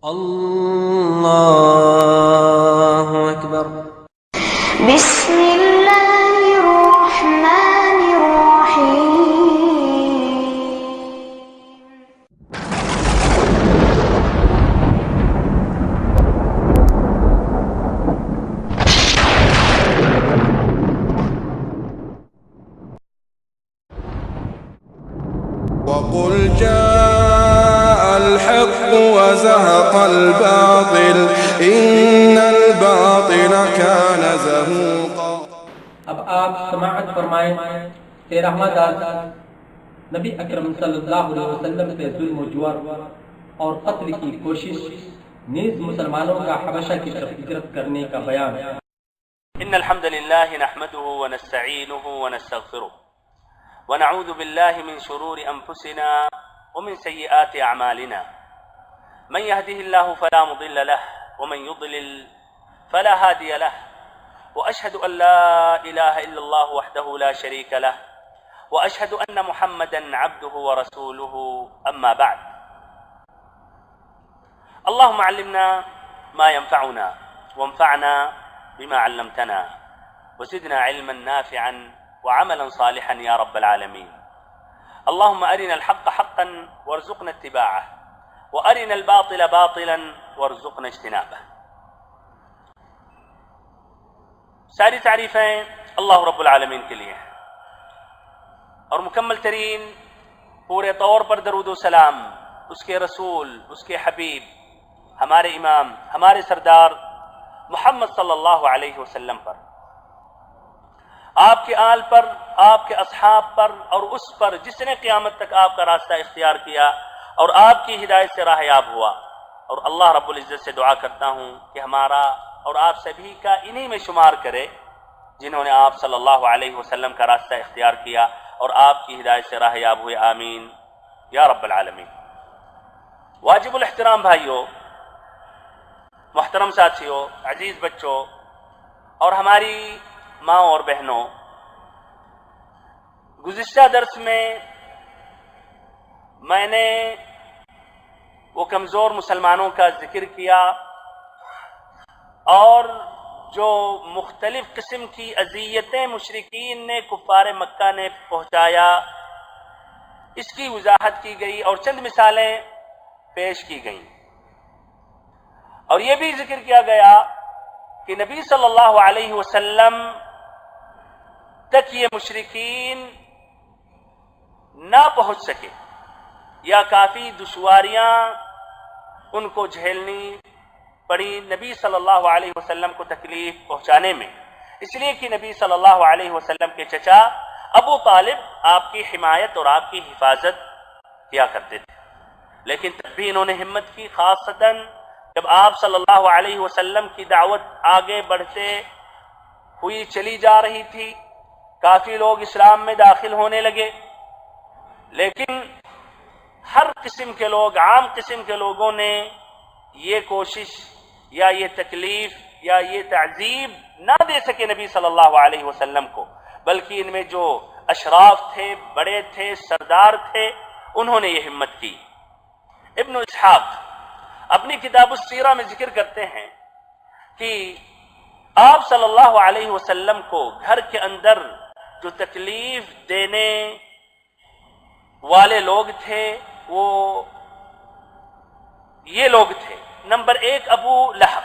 الله أكبر. بسم الله الرحمن الرحيم. وقل جاء الحق وزهق الباطل إن الباطل كان زهوقا۔ اب آپ سماعت فرمائیں 13واں درس نبی اکرم صلی اللہ علیہ وسلم سے ظلم و جور اور قتل کی کوشش نیز مسلمانوں کا حبشہ کی طرف ہجرت کرنے کا بیان۔ ان الحمد لله نحمده ونستعينه ونستغفره ونعوذ بالله من شرور انفسنا ومن سيئات اعمالنا من يهده الله فلا مضل له ومن يضلل فلا هادي له واشهد ان لا اله الا الله وحده لا شريك له واشهد ان محمدا عبده ورسوله اما بعد اللهم علمنا ما ينفعنا وانفعنا بما علمتنا وزدنا علما نافعا وعملا صالحا يا رب العالمين اللهم أرنا الحق حقا وارزقنا اتباعه وأرنا الباطل باطلا وارزقنا اجتنابه۔ ساری تعریفیں اللہ رب العالمین کے لیے ہیں اور مکمل ترین پورے طور پر درود و سلام اس کے رسول، اس کے حبیب، ہمارے امام، ہمارے سردار محمد صلی اللہ علیہ وسلم پر، آپ کے آل پر، آپ کے اصحاب پر اور اس پر جس نے قیامت تک آپ کا راستہ اختیار کیا اور آپ کی ہدایت سے راہیاب ہوا۔ اور اللہ رب العزت سے دعا کرتا ہوں کہ ہمارا اور آپ سبھی کا انہی میں شمار کرے جنہوں نے آپ صلی اللہ علیہ وسلم کا راستہ اختیار کیا اور آپ کی ہدایت سے راہیاب ہوئے، آمین یا رب العالمین۔ واجب الاحترام بھائیوں، محترم ساتھیوں، عزیز بچوں اور ہماری ماں اور بہنوں، گزشتہ درس میں نے وہ کمزور مسلمانوں کا ذکر کیا اور جو مختلف قسم کی اذیتیں مشرکین نے، کفار مکہ نے پہنچایا، اس کی وضاحت کی گئی اور چند مثالیں پیش کی گئیں، اور یہ بھی ذکر کیا گیا کہ نبی صلی اللہ علیہ وسلم تک یہ مشرکین نہ پہنچ سکے یا کافی دشواریاں ان کو جھیلنی پڑی نبی صلی اللہ علیہ وسلم کو تکلیف پہنچانے میں، اس لیے کہ نبی صلی اللہ علیہ وسلم کے چچا ابو طالب آپ کی حمایت اور آپ کی حفاظت کیا کرتے تھے، لیکن تب بھی انہوں نے ہمت کی، خاصتاً جب آپ صلی اللہ علیہ وسلم کی دعوت آگے بڑھتے ہوئی چلی جا رہی تھی، کافی لوگ اسلام میں داخل ہونے لگے، لیکن ہر قسم کے لوگ، عام قسم کے لوگوں نے یہ کوشش یا یہ تکلیف یا یہ تعذیب نہ دے سکے نبی صلی اللہ علیہ وسلم کو، بلکہ ان میں جو اشراف تھے، بڑے تھے، سردار تھے، انہوں نے یہ ہمت کی۔ ابن اسحاق اپنی کتاب السیرہ میں ذکر کرتے ہیں کہ آپ صلی اللہ علیہ وسلم کو گھر کے اندر جو تکلیف دینے والے لوگ تھے وہ یہ لوگ تھے: نمبر 1 ابو لہب،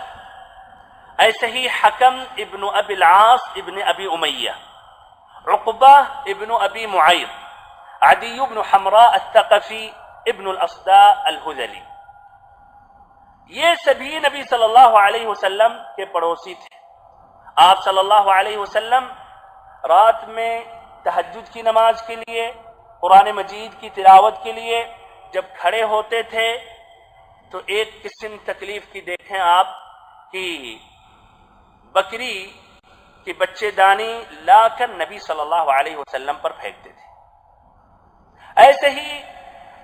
ایسے ہی حکم ابن ابی العاص ابن ابی امیہ، عقبہ ابن ابی معیط، عدی بن حمراء الثقفی ابن الاصداء الہذلی، یہ سبھی نبی صلی اللہ علیہ وسلم کے پڑوسی تھے۔ آپ صلی اللہ علیہ وسلم رات میں تہجد کی نماز کے لیے، قرآن مجید کی تلاوت کے لیے جب کھڑے ہوتے تھے تو ایک قسم تکلیف کی دیکھیں آپ کہ بکری کی بچے دانی لا کر نبی صلی اللہ علیہ وسلم پر پھینکتے تھے۔ ایسے ہی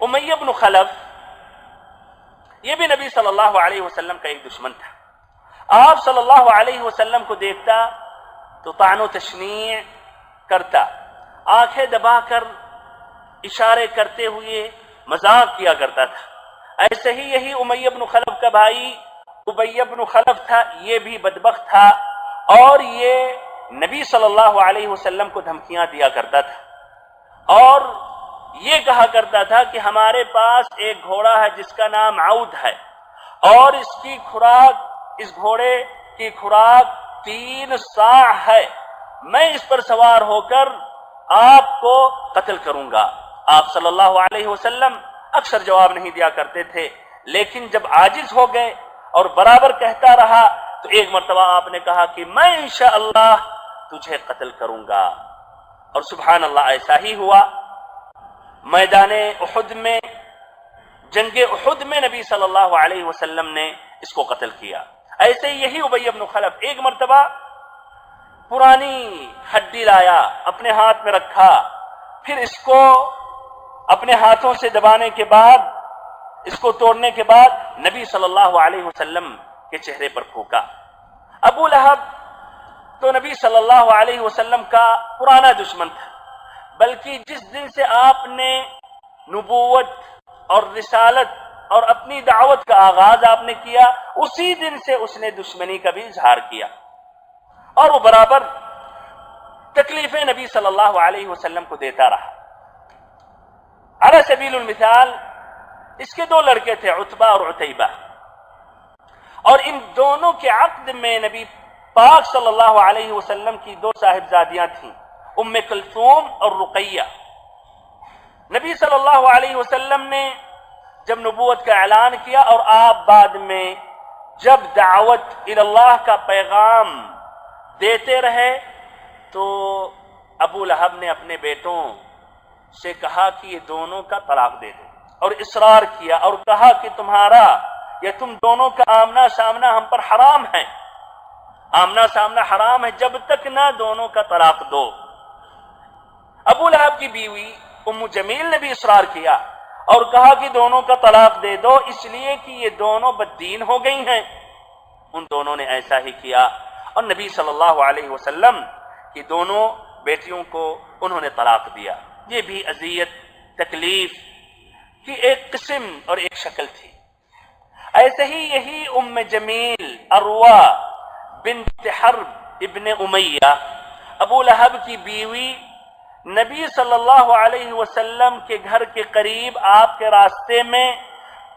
امیہ بن خلف، یہ بھی نبی صلی اللہ علیہ وسلم کا ایک دشمن تھا، آپ صلی اللہ علیہ وسلم کو دیکھتا تو طعن و تشنیع کرتا، آنکھیں دبا کر اشارے کرتے ہوئے مذاق کیا کرتا تھا، ایسے ہی یہی امیہ بن خلف کا بھائی ابی بن خلف تھا، یہ بھی بدبخت تھا اور یہ نبی صلی اللہ علیہ وسلم کو دھمکیاں دیا کرتا تھا اور یہ کہا کرتا تھا کہ ہمارے پاس ایک گھوڑا ہے جس کا نام عود ہے اور اس گھوڑے کی خوراک 3 صاع ہے، میں اس پر سوار ہو کر آپ کو قتل کروں گا۔ آپ صلی اللہ علیہ وسلم اکثر جواب نہیں دیا کرتے تھے، لیکن جب عاجز ہو گئے اور برابر کہتا رہا تو ایک مرتبہ آپ نے کہا کہ میں انشاءاللہ تجھے قتل کروں گا، اور سبحان اللہ ایسا ہی ہوا۔ میدان احد میں، جنگ احد میں نبی صلی اللہ علیہ وسلم نے اس کو قتل کیا۔ ایسے یہی ابی بن خلف ایک مرتبہ پرانی ہڈی لایا، اپنے ہاتھ میں رکھا، پھر اس کو اپنے ہاتھوں سے دبانے کے بعد، اس کو توڑنے کے بعد نبی صلی اللہ علیہ وسلم کے چہرے پر پھونکا۔ ابو لہب تو نبی صلی اللہ علیہ وسلم کا پرانا دشمن تھا، بلکہ جس دن سے آپ نے نبوت اور رسالت اور اپنی دعوت کا آغاز آپ نے کیا، اسی دن سے اس نے دشمنی کا بھی اظہار کیا اور وہ برابر تکلیفیں نبی صلی اللہ علیہ وسلم کو دیتا رہا۔ علی سبیل المثال اس کے 2 لڑکے تھے، عتبہ اور عتیبہ، اور ان دونوں کے عقد میں نبی پاک صلی اللہ علیہ وسلم کی 2 صاحبزادیاں تھیں، ام کلثوم اور رقیہ۔ نبی صلی اللہ علیہ وسلم نے جب نبوت کا اعلان کیا اور آپ بعد میں جب دعوت اللہ کا پیغام دیتے رہے تو ابو لہب نے اپنے بیٹوں سے کہا کہ یہ دونوں کا طلاق دے دو، اور اصرار کیا اور کہا کہ تمہارا یا تم دونوں کا آمنا سامنا ہم پر حرام ہے، آمنا سامنا حرام ہے، جب تک نہ دونوں کا طلاق دو۔ ابو لہب کی بیوی ام جمیل نے بھی اصرار کیا اور کہا کہ دونوں کا طلاق دے دو، اس لیے کہ یہ دونوں بددین ہو گئی ہیں۔ ان دونوں نے ایسا ہی کیا اور نبی صلی اللہ علیہ وسلم کی دونوں بیٹیوں کو انہوں نے طلاق دیا۔ یہ بھی اذیت، تکلیف کی ایک قسم اور ایک شکل تھی۔ ایسے ہی یہی ام جمیل اروا بنت حرب ابن امیہ، ابو لہب کی بیوی، نبی صلی اللہ علیہ وسلم کے گھر کے قریب آپ کے راستے میں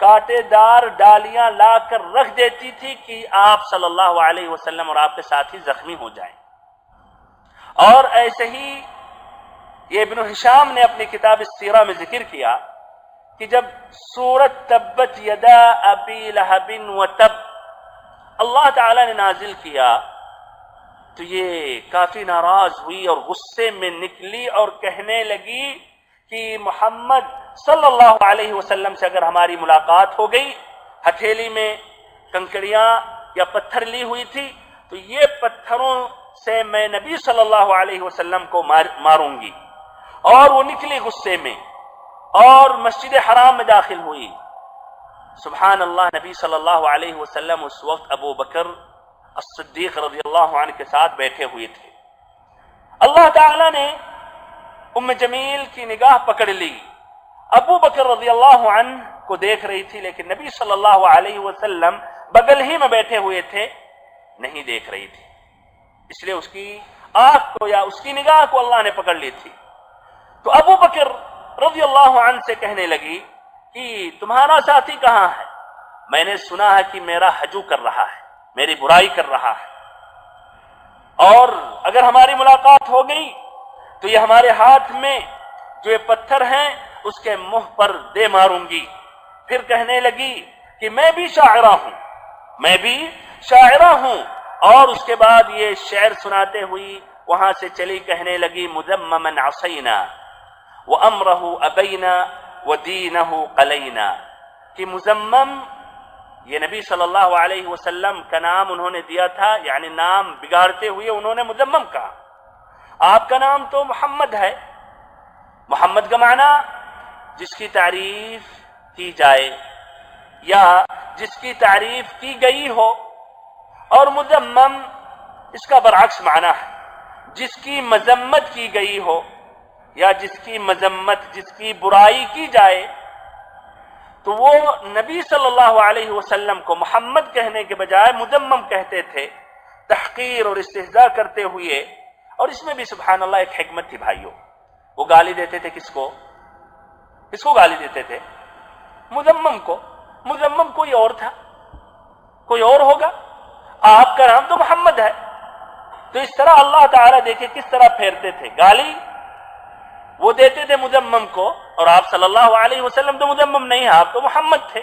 کانٹے دار ڈالیاں لا کر رکھ دیتی تھی کہ آپ صلی اللہ علیہ وسلم اور آپ کے ساتھی زخمی ہو جائیں۔ اور ایسے ہی یہ ابن ہشام نے اپنی کتاب السیرہ میں ذکر کیا کہ جب سورۃ تبت یدا ابی لہب وتب اللہ تعالی نے نازل کیا تو یہ کافی ناراض ہوئی اور غصے میں نکلی اور کہنے لگی کہ محمد صلی اللہ علیہ وسلم سے اگر ہماری ملاقات ہو گئی، ہتھیلی میں کنکریاں یا پتھر لی ہوئی تھی، تو یہ پتھروں سے میں نبی صلی اللہ علیہ وسلم کو ماروں گی۔ اور وہ نکلی غصے میں اور مسجد حرام میں داخل ہوئی۔ سبحان اللہ، نبی صلی اللہ علیہ وسلم اس وقت ابو بکر الصدیق رضی اللہ عنہ کے ساتھ بیٹھے ہوئے تھے۔ اللہ تعالی نے ام جمیل کی نگاہ پکڑ لی، ابو بکر رضی اللہ عنہ کو دیکھ رہی تھی، لیکن نبی صلی اللہ علیہ وسلم بغل ہی میں بیٹھے ہوئے تھے، نہیں دیکھ رہی تھی، اس لیے اس کی آنکھ کو یا اس کی نگاہ کو اللہ نے پکڑ لی تھی۔ تو ابو بکر رضی اللہ عنہ سے کہنے لگی کہ تمہارا ساتھی کہاں ہے؟ میں نے سنا ہے کہ میرا ہجو کر رہا ہے، میری برائی کر رہا ہے، اور اگر ہماری ملاقات ہو گئی تو یہ ہمارے ہاتھ میں جو یہ پتھر ہیں اس کے منہ پر دے ماروں گی۔ پھر کہنے لگی کہ میں بھی شاعرہ ہوں، میں بھی شاعرہ ہوں، اور اس کے بعد یہ شعر سناتے ہوئی وہاں سے چلی، کہنے لگی مذمما عصینا وامرہ ابینا ودینہ قلینا، کہ مذمم یہ نبی صلی اللہ علیہ وسلم کا نام انہوں نے دیا تھا، یعنی نام بگاڑتے ہوئے انہوں نے مذمم کہا۔ آپ کا نام تو محمد ہے، محمد کا معنی جس کی تعریف کی جائے یا جس کی تعریف کی گئی ہو، اور مذمم اس کا برعکس معنی ہے، جس کی مذمت کی گئی ہو یا جس کی مذمت، جس کی برائی کی جائے۔ تو وہ نبی صلی اللہ علیہ وسلم کو محمد کہنے کے بجائے مدمم کہتے تھے، تحقیر اور استہزاء کرتے ہوئے. اور اس میں بھی سبحان اللہ ایک حکمت تھی بھائیوں. وہ گالی دیتے تھے کس کو گالی دیتے تھے؟ مدمم کو. مدمم کوئی اور تھا، کوئی اور ہوگا. آپ کا نام تو محمد ہے. تو اس طرح اللہ تعالیٰ دیکھے کس طرح پھیرتے تھے. گالی وہ دیتے تھے مدمم کو، اور آپ صلی اللہ علیہ وسلم تو مدمم نہیں ہیں، آپ تو محمد تھے.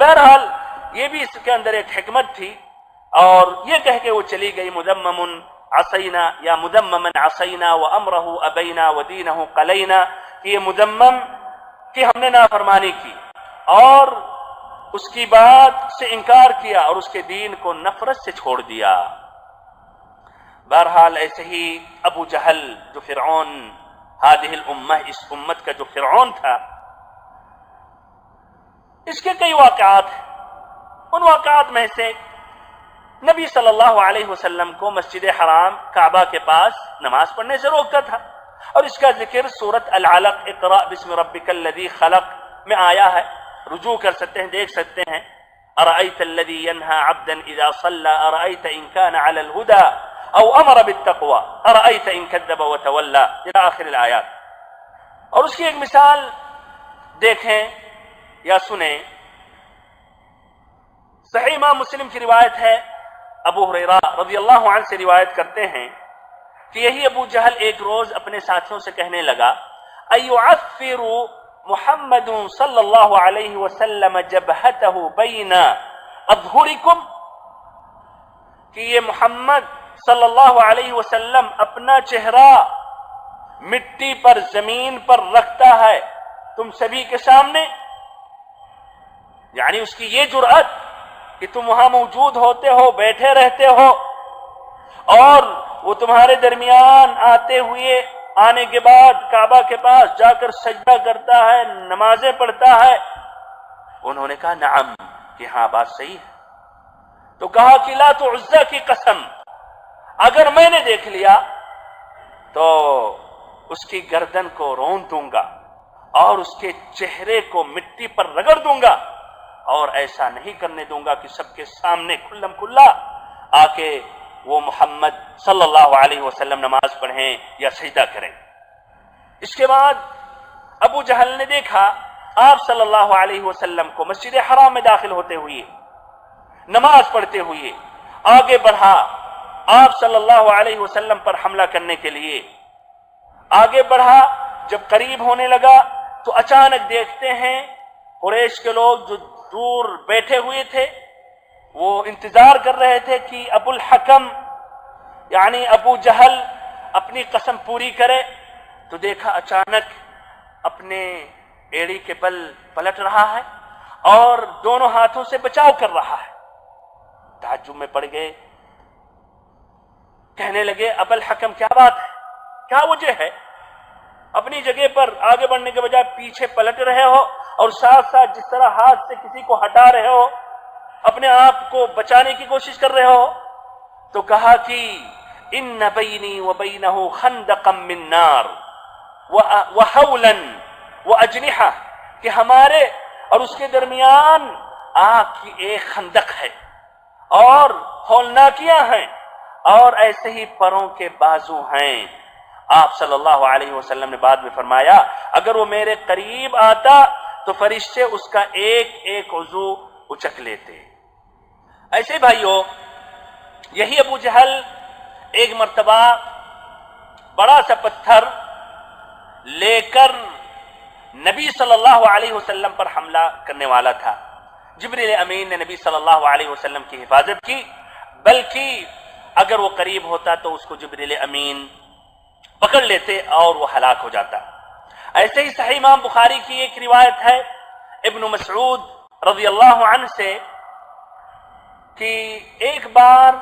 بہرحال یہ بھی اس کے اندر ایک حکمت تھی. اور یہ کہہ کے وہ چلی گئی مدمم عصینا یا مدممن عصینا وامرہ ابینا ودینہ قلینا، کہ یہ مدمم کہ ہم نے نافرمانی کی اور اس کی بات سے انکار کیا اور اس کے دین کو نفرت سے چھوڑ دیا. بہرحال ایسے ہی ابو جہل جو فرعون ہذہ الامہ، اس امت کا جو فرعون تھا، اس کے کئی واقعات ہیں. ان واقعات میں سے نبی صلی اللہ علیہ وسلم کو مسجد حرام کعبہ کے پاس نماز پڑھنے سے روکتا تھا، اور اس کا ذکر سورۃ العلق اقرأ بسم ربک الذی خلق میں آیا ہے. رجوع کر سکتے ہیں، دیکھ سکتے ہیں. ارأیت الذی ینہی عبدا اذا صلی ارأیت ان کان علی الہدی او امر بالتقوی ارأیت ان کذب وتولی الى آخر الآیات. اور اس کی ایک مثال دیکھیں یا سنیں. صحیح امام مسلم کی روایت ہے، ابو ہریرہ رضی اللہ عنہ سے روایت کرتے ہیں کہ یہی ابو جہل ایک روز اپنے ساتھیوں سے کہنے لگا، ایعفر محمد صلی اللہ علیہ وسلم جبہتہ بین اظہرکم، کہ یہ محمد صلی اللہ علیہ وسلم اپنا چہرہ مٹی پر، زمین پر رکھتا ہے تم سبھی کے سامنے. یعنی اس کی یہ جرأت کہ تم وہاں موجود ہوتے ہو، بیٹھے رہتے ہو، اور وہ تمہارے درمیان آنے کے بعد کعبہ کے پاس جا کر سجدہ کرتا ہے، نمازیں پڑھتا ہے. انہوں نے کہا نعم، کہ ہاں بات صحیح ہے. تو کہا کہ لات عزہ کی قسم، اگر میں نے دیکھ لیا تو اس کی گردن کو رون دوں گا اور اس کے چہرے کو مٹی پر رگڑ دوں گا، اور ایسا نہیں کرنے دوں گا کہ سب کے سامنے کھلم کھلا آ کے وہ محمد صلی اللہ علیہ وسلم نماز پڑھیں یا سجدہ کریں. اس کے بعد ابو جہل نے دیکھا آپ صلی اللہ علیہ وسلم کو مسجد حرام میں داخل ہوتے ہوئے، نماز پڑھتے ہوئے. آگے بڑھا آپ صلی اللہ علیہ وسلم پر حملہ کرنے کے لیے. آگے بڑھا، جب قریب ہونے لگا تو اچانک دیکھتے ہیں قریش کے لوگ جو دور بیٹھے ہوئے تھے، وہ انتظار کر رہے تھے کہ ابو الحکم یعنی ابو جہل اپنی قسم پوری کرے. تو دیکھا اچانک اپنے ایڑی کے بل پلٹ رہا ہے اور دونوں ہاتھوں سے بچاؤ کر رہا ہے. تعجب میں پڑ گئے، کہنے لگے ابو الحکم کیا بات ہے، کیا وجہ ہے؟ اپنی جگہ پر آگے بڑھنے کے بجائے پیچھے پلٹ رہے ہو، اور ساتھ ساتھ جس طرح ہاتھ سے کسی کو ہٹا رہے ہو، اپنے آپ کو بچانے کی کوشش کر رہے ہو. تو کہا کہ ان بینی وبینہ خندقا من نار وحولا واجنحہ، کہ ہمارے اور اس کے درمیان آگ کی ایک خندق ہے اور ہولناکیاں ہیں اور ایسے ہی پروں کے بازو ہیں. آپ صلی اللہ علیہ وسلم نے بعد میں فرمایا اگر وہ میرے قریب آتا تو فرشتے اس کا ایک ایک عضو اچک لیتے. ایسے بھائیوں، یہی ابو جہل ایک مرتبہ بڑا سا پتھر لے کر نبی صلی اللہ علیہ وسلم پر حملہ کرنے والا تھا. جبریل امین نے نبی صلی اللہ علیہ وسلم کی حفاظت کی، بلکہ اگر وہ قریب ہوتا تو اس کو جبریل امین پکڑ لیتے اور وہ ہلاک ہو جاتا. ایسے ہی صحیح امام بخاری کی ایک روایت ہے ابن مسعود رضی اللہ عنہ سے کہ ایک بار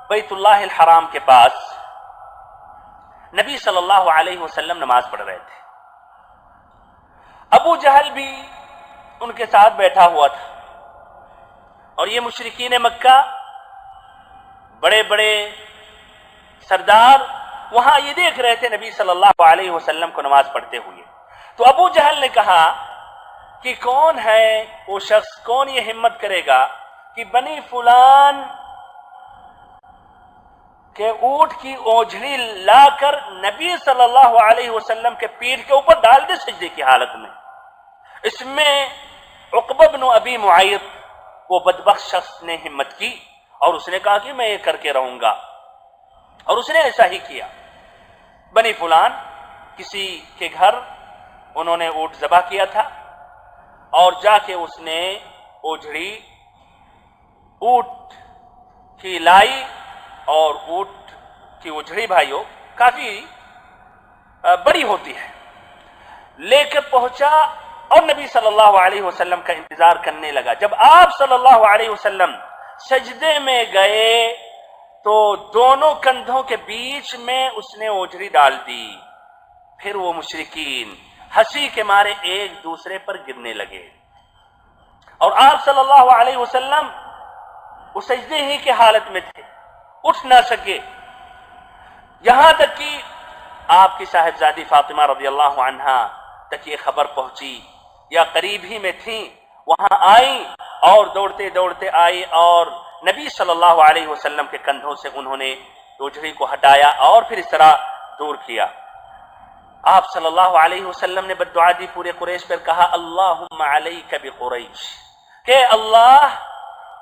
بیت اللہ الحرام کے پاس نبی صلی اللہ علیہ وسلم نماز پڑھ رہے تھے. ابو جہل بھی ان کے ساتھ بیٹھا ہوا تھا، اور یہ مشرکین مکہ بڑے بڑے سردار وہاں یہ دیکھ رہے تھے نبی صلی اللہ علیہ وسلم کو نماز پڑھتے ہوئے. تو ابو جہل نے کہا کہ کون ہے وہ شخص، کون یہ ہمت کرے گا کہ بنی فلان کہ اونٹ کی اوجھڑی لا کر نبی صلی اللہ علیہ وسلم کے پیٹھ کے اوپر ڈال دے سجدے کی حالت میں۔ اس میں عقبہ بن ابی معیط وہ بدبخت شخص نے ہمت کی اور اس نے کہا کہ میں یہ کر کے رہوں گا، اور اس نے ایسا ہی کیا۔ بنی فلان کسی کے گھر انہوں نے اونٹ ذبح کیا تھا اور جا کے اس نے اوجھڑی اونٹ کی لائی اور اونٹ کی اوجھڑی بھائیوں کافی بڑی ہوتی ہے، لے کر پہنچا اور نبی صلی اللہ علیہ وسلم کا انتظار کرنے لگا۔ جب آپ صلی اللہ علیہ وسلم سجدے میں گئے تو دونوں کندھوں کے بیچ میں اس نے اوجھڑی ڈال دی۔ پھر وہ مشرکین ہنسی کے مارے ایک دوسرے پر گرنے لگے اور آپ صلی اللہ علیہ وسلم اس سجدے ہی کی حالت میں تھے، اٹھ نہ سکے، یہاں تک کہ آپ کی صاحبزادی فاطمہ رضی اللہ عنہا تک یہ خبر پہنچی یا قریب ہی میں تھیں، وہاں آئیں اور دوڑتے دوڑتے آئی اور نبی صلی اللہ علیہ وسلم کے کندھوں سے انہوں نے اوجھڑی کو ہٹایا اور پھر اس طرح دور کیا۔ آپ صلی اللہ علیہ وسلم نے بد دعا دی پورے قریش پر، کہا اللہم علیک بقریش، کہ اللہ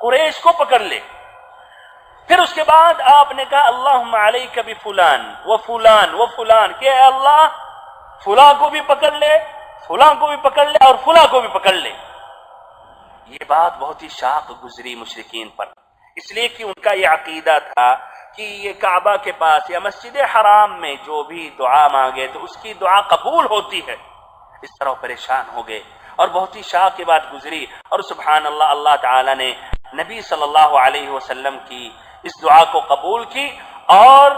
قریش کو پکڑ لے۔ پھر اس کے بعد آپ نے کہا اللہم علیک بفلان و فلان و فلان، کہ اے اللہ فلاں کو بھی پکڑ لے، فلاں کو بھی پکڑ لے اور فلاں کو بھی پکڑ لے۔ یہ بات بہت ہی شاق گزری مشرکین پر، اس لیے کہ ان کا یہ عقیدہ تھا کہ یہ کعبہ کے پاس یا مسجد حرام میں جو بھی دعا مانگے تو اس کی دعا قبول ہوتی ہے۔ اس طرح پریشان ہو گئے اور بہت ہی شاق کی بات گزری، اور سبحان اللہ، اللہ تعالیٰ نے نبی صلی اللہ علیہ وسلم کی اس دعا کو قبول کی، اور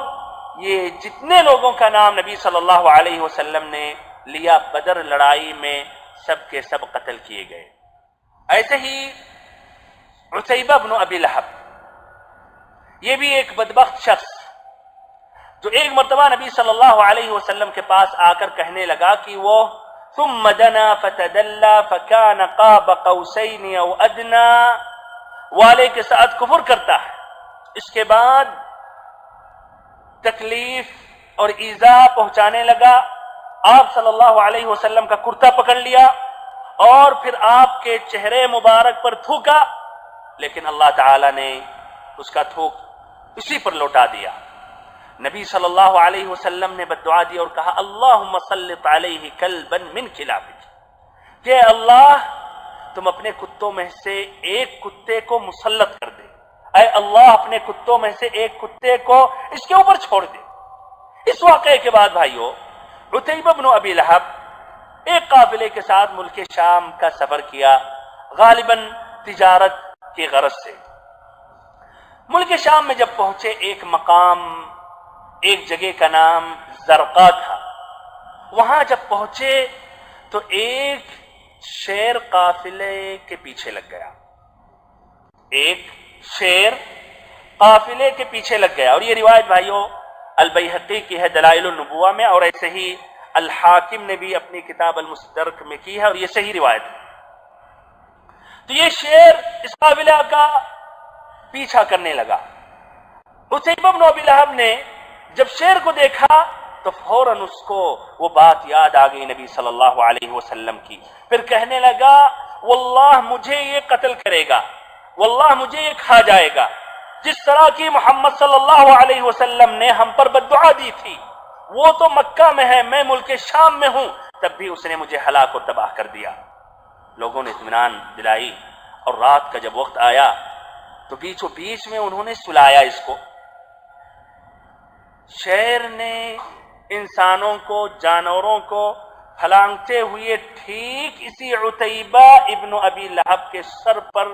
یہ جتنے لوگوں کا نام نبی صلی اللہ علیہ وسلم نے لیا بدر لڑائی میں سب کے سب قتل کیے گئے۔ ایسے ہی عتیبہ بن ابی لہب، یہ بھی ایک بدبخت شخص جو ایک مرتبہ نبی صلی اللہ علیہ وسلم کے پاس آ کر کہنے لگا کہ وہ ثم دنا فتدلى فكان قاب قوسين او ادنى والے کے ساتھ کفر کرتا ہے، اس کے بعد تکلیف اور ایذا پہنچانے لگا، آپ صلی اللہ علیہ وسلم کا کرتا پکڑ لیا اور پھر آپ کے چہرے مبارک پر تھوکا، لیکن اللہ تعالی نے اس کا تھوک اسی پر لوٹا دیا۔ نبی صلی اللہ علیہ وسلم نے بد دعا دی اور کہا اللہم سلط علیہ کلبا من کلابک، کہ اللہ تم اپنے کتوں میں سے ایک کتے کو مسلط کر دے، اے اللہ اپنے کتوں میں سے ایک کتے کو اس کے اوپر چھوڑ دے۔ اس واقعے کے بعد بھائیو، عتیبہ بن ابی لہب ایک قافلے کے ساتھ ملک شام کا سفر کیا، غالباً تجارت کی غرض سے۔ ملک شام میں جب پہنچے، ایک مقام، ایک جگہ کا نام زرقا تھا، وہاں جب پہنچے تو ایک شیر قافلے کے پیچھے لگ گیا، ایک شیر قافلے کے پیچھے لگ گیا، اور یہ روایت بھائیو البیہقی کی ہے دلائل النبوہ میں، اور ایسے ہی الحاکم نے بھی اپنی کتاب المستدرک میں کی ہے، اور یہ صحیح روایت ہے۔ تو یہ شیر اس قافلے کا پیچھا کرنے لگا۔ عتیبہ بن ابی لہب نے جب شیر کو دیکھا تو فوراً اس کو وہ بات یاد آ گئی نبی صلی اللہ علیہ وسلم کی، پھر کہنے لگا واللہ مجھے یہ قتل کرے گا، واللہ مجھے یہ کھا جائے گا، جس طرح کی محمد صلی اللہ علیہ وسلم نے ہم پر بد دعا دی تھی۔ وہ تو مکہ میں ہے، میں ملک شام میں ہوں، تب بھی اس نے مجھے ہلاک و تباہ کر دیا۔ لوگوں نے اطمینان دلائی، اور رات کا جب وقت آیا تو بیچوں بیچ میں انہوں نے سلایا اس کو۔ شیر نے انسانوں کو، جانوروں کو پھلانگتے ہوئے ٹھیک اسی عتیبہ ابن ابی لہب کے سر پر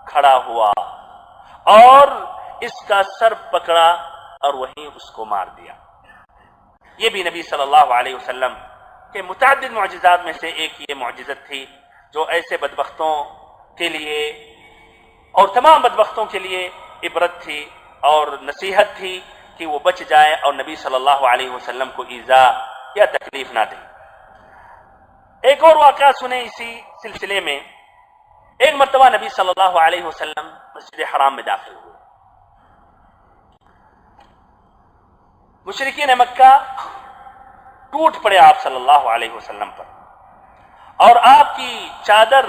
کھڑا ہوا اور اس کا سر پکڑا اور وہیں اس کو مار دیا۔ یہ بھی نبی صلی اللہ علیہ وسلم کے متعدد معجزات میں سے ایک یہ معجزت تھی جو ایسے بدبختوں کے لیے اور تمام بدبختوں کے لیے عبرت تھی اور نصیحت تھی کہ وہ بچ جائے اور نبی صلی اللہ علیہ وسلم کو ایذا یا تکلیف نہ دے۔ ایک اور واقعہ سنیں اسی سلسلے میں. ایک مرتبہ نبی صلی اللہ علیہ وسلم مسجد حرام میں داخل ہوئے. مشرکین مکہ ٹوٹ پڑے آپ صلی اللہ علیہ وسلم پر اور آپ کی چادر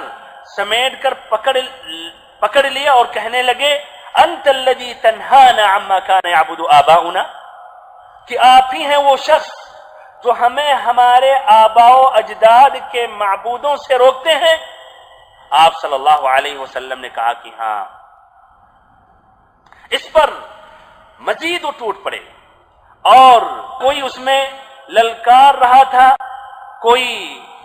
سمیٹ کر پکڑ لیا اور کہنے لگے انت الذی تنہانا عما کان یعبد آباؤنا، کہ آپ ہی ہیں وہ شخص جو ہمیں ہمارے آباء و اجداد کے معبودوں سے روکتے ہیں. آپ صلی اللہ علیہ وسلم نے کہا کہ ہاں. اس پر مزید وہ ٹوٹ پڑے اور کوئی اس میں للکار رہا تھا، کوئی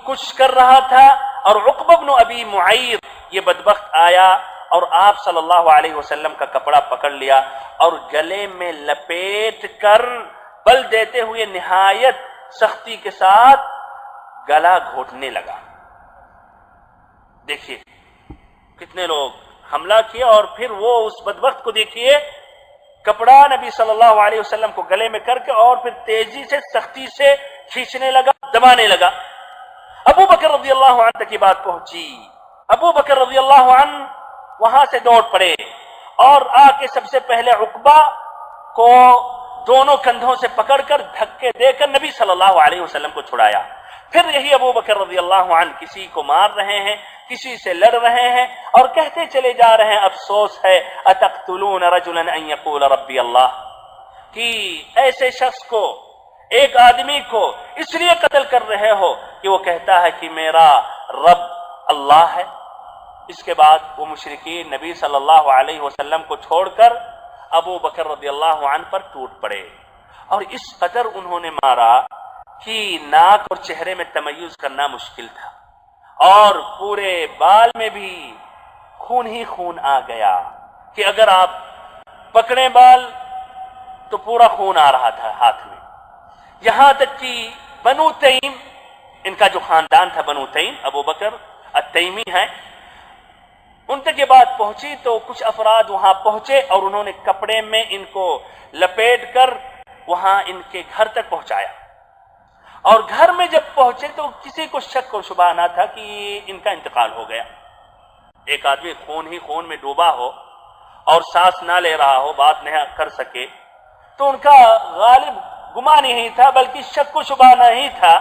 کچھ کر رہا تھا، اور عقبہ بن ابی معیط یہ بدبخت آیا اور آپ صلی اللہ علیہ وسلم کا کپڑا پکڑ لیا اور گلے میں لپیٹ کر بل دیتے ہوئے نہایت سختی کے ساتھ گلا گھونٹنے لگا. دیکھیے کتنے لوگ حملہ کیا اور پھر وہ اس بدبخت کو دیکھیے کپڑا نبی صلی اللہ علیہ وسلم کو گلے میں کر کے اور پھر تیزی سے سختی سے کھینچنے لگا، دبانے لگا. ابو بکر رضی اللہ عنہ تک کی بات پہنچی. ابو بکر رضی اللہ عنہ وہاں سے دوڑ پڑے اور آ کے سب سے پہلے عقبہ کو دونوں کندھوں سے پکڑ کر دھکے دے کر نبی صلی اللہ علیہ وسلم کو چھڑایا. پھر یہی ابو بکر رضی اللہ عنہ کسی کو مار رہے ہیں، کسی سے لڑ رہے ہیں اور کہتے چلے جا رہے ہیں افسوس ہے اتقتلون رجلا ان یقول ربی اللہ، کہ ایسے شخص کو، ایک آدمی کو اس لیے قتل کر رہے ہو کہ وہ کہتا ہے کہ میرا رب اللہ ہے. اس کے بعد وہ مشرکین نبی صلی اللہ علیہ وسلم کو چھوڑ کر ابو بکر رضی اللہ عنہ پر ٹوٹ پڑے اور اس قدر انہوں نے مارا کہ ناک اور چہرے میں تمیز کرنا مشکل تھا اور پورے بال میں بھی خون ہی خون آ گیا کہ اگر آپ پکڑیں بال تو پورا خون آ رہا تھا ہاتھ میں. یہاں تک کہ بنو تیم، ان کا جو خاندان تھا بنو تیم، ابو بکر التیمی ہے، ان تک یہ بات پہنچی تو کچھ افراد وہاں پہنچے اور انہوں نے کپڑے میں ان کو لپیٹ کر وہاں ان کے گھر تک پہنچایا. اور گھر میں جب پہنچے تو کسی کو شک اور شبہ نہ تھا کہ ان کا انتقال ہو گیا. ایک آدمی خون ہی خون میں ڈوبا ہو اور سانس نہ لے رہا ہو، بات نہ کر سکے، تو ان کا غالب گمان نہیں تھا بلکہ شک و شبہ نہیں تھا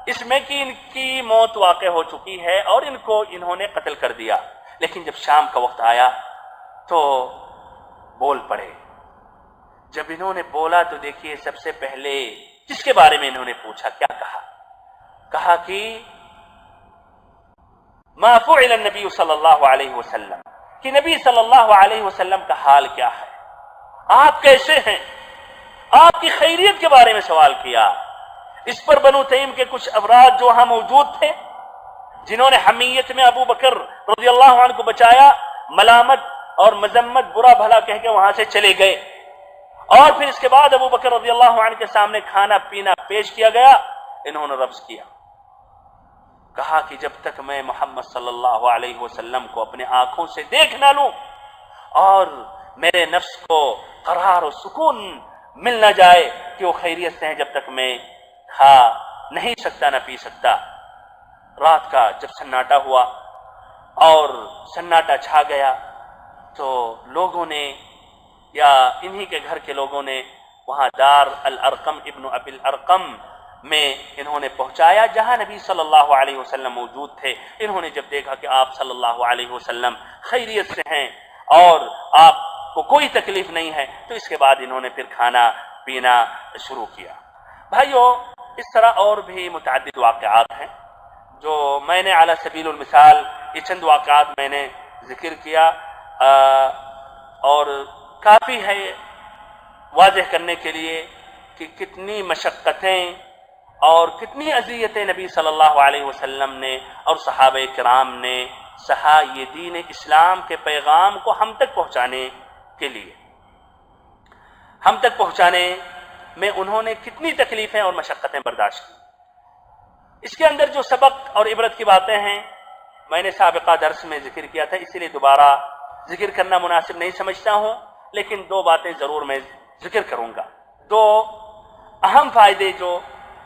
اس میں کہ ان کی موت واقع ہو چکی ہے اور ان کو انہوں نے قتل کر دیا. لیکن جب شام کا وقت آیا تو بول پڑے. جب انہوں نے بولا تو دیکھیے سب سے پہلے جس کے بارے میں انہوں نے پوچھا کیا کہا کہ ما فعل النبی صلی اللہ علیہ وسلم، کہ نبی صلی اللہ علیہ وسلم کا حال کیا ہے، آپ کیسے ہیں، آپ کی خیریت کے بارے میں سوال کیا. اس پر بنو تیم کے کچھ افراد جو وہاں موجود تھے جنہوں نے حمیت میں ابو بکر رضی اللہ عنہ کو بچایا، ملامت اور مذمت برا بھلا کہہ کے وہاں سے چلے گئے. اور پھر اس کے بعد ابو بکر رضی اللہ عنہ کے سامنے کھانا پینا پیش کیا گیا. انہوں نے رفض کیا، کہا کہ جب تک میں محمد صلی اللہ علیہ وسلم کو اپنے آنکھوں سے دیکھ نہ لوں اور میرے نفس کو قرار و سکون مل نہ جائے کہ وہ خیریت سے ہیں، جب تک میں کھا نہیں سکتا نہ پی سکتا. رات کا جب سناٹا ہوا اور سناٹا چھا گیا تو لوگوں نے یا انہی کے گھر کے لوگوں نے وہاں دار الارقم ابن ابی الارقم میں انہوں نے پہنچایا جہاں نبی صلی اللہ علیہ وسلم موجود تھے. انہوں نے جب دیکھا کہ آپ صلی اللہ علیہ وسلم خیریت سے ہیں اور آپ کو کوئی تکلیف نہیں ہے تو اس کے بعد انہوں نے پھر کھانا پینا شروع کیا. بھائیو، اس طرح اور بھی متعدد واقعات ہیں جو میں نے علی سبیل المثال یہ چند واقعات میں نے ذکر کیا اور کافی ہے واضح کرنے کے لیے کہ کتنی مشقتیں اور کتنی اذیتیں نبی صلی اللہ علیہ وسلم نے اور صحابہ کرام نے سہا یہ دین اسلام کے پیغام کو ہم تک پہنچانے کے لیے. ہم تک پہنچانے میں انہوں نے کتنی تکلیفیں اور مشقتیں برداشت کی. اس کے اندر جو سبق اور عبرت کی باتیں ہیں میں نے سابقہ درس میں ذکر کیا تھا، اسی لیے دوبارہ ذکر کرنا مناسب نہیں سمجھتا ہوں، لیکن دو باتیں ضرور میں ذکر کروں گا. دو اہم فائدے جو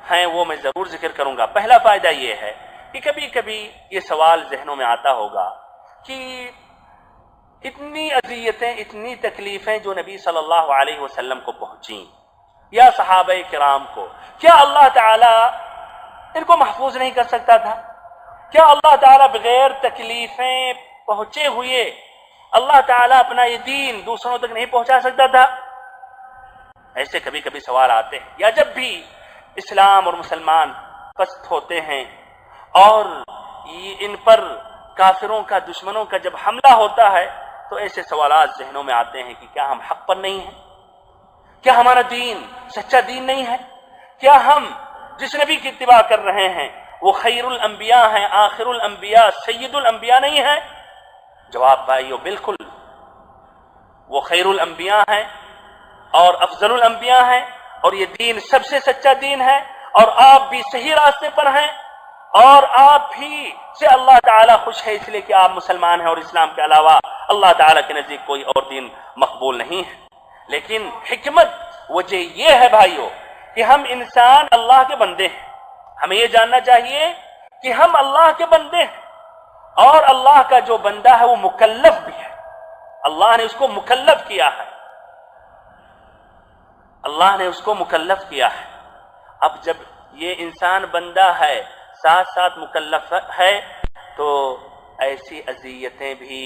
ہیں وہ میں ضرور ذکر کروں گا۔ پہلا فائدہ یہ ہے کہ کبھی کبھی یہ سوال ذہنوں میں آتا ہوگا کہ اتنی اذیتیں، اتنی تکلیفیں جو نبی صلی اللہ علیہ وسلم کو پہنچیں یا صحابہ کرام کو، کیا اللہ تعالیٰ ان کو محفوظ نہیں کر سکتا تھا؟ کیا اللہ تعالیٰ بغیر تکلیفیں پہنچے ہوئے اللہ تعالیٰ اپنا یہ دین دوسروں تک نہیں پہنچا سکتا تھا؟ ایسے کبھی کبھی سوال آتے ہیں، یا جب بھی اسلام اور مسلمان پست ہوتے ہیں اور ان پر کافروں کا، دشمنوں کا جب حملہ ہوتا ہے تو ایسے سوالات ذہنوں میں آتے ہیں کہ کیا ہم حق پر نہیں ہیں؟ کیا ہمارا دین سچا دین نہیں ہے؟ کیا ہم جس نبی کی اتباع کر رہے ہیں وہ خیر الانبیاء ہیں، آخر الانبیاء، سید الانبیاء نہیں ہے؟ جواب بھائیو، بالکل وہ خیر الانبیاء ہیں اور افضل الانبیاء ہیں، اور یہ دین سب سے سچا دین ہے، اور آپ بھی صحیح راستے پر ہیں، اور آپ ہی سے اللہ تعالیٰ خوش ہے، اس لیے کہ آپ مسلمان ہیں اور اسلام کے علاوہ اللہ تعالیٰ کے نزدیک کوئی اور دین مقبول نہیں ہے۔ لیکن حکمت وجہ یہ ہے بھائیو کہ ہم انسان اللہ کے بندے ہیں، ہمیں یہ جاننا چاہیے کہ ہم اللہ کے بندے ہیں، اور اللہ کا جو بندہ ہے وہ مکلف بھی ہے، اللہ نے اس کو مکلف کیا ہے، اللہ نے اس کو مکلف کیا ہے۔ اب جب یہ انسان بندہ ہے ساتھ ساتھ مکلف ہے تو ایسی اذیتیں بھی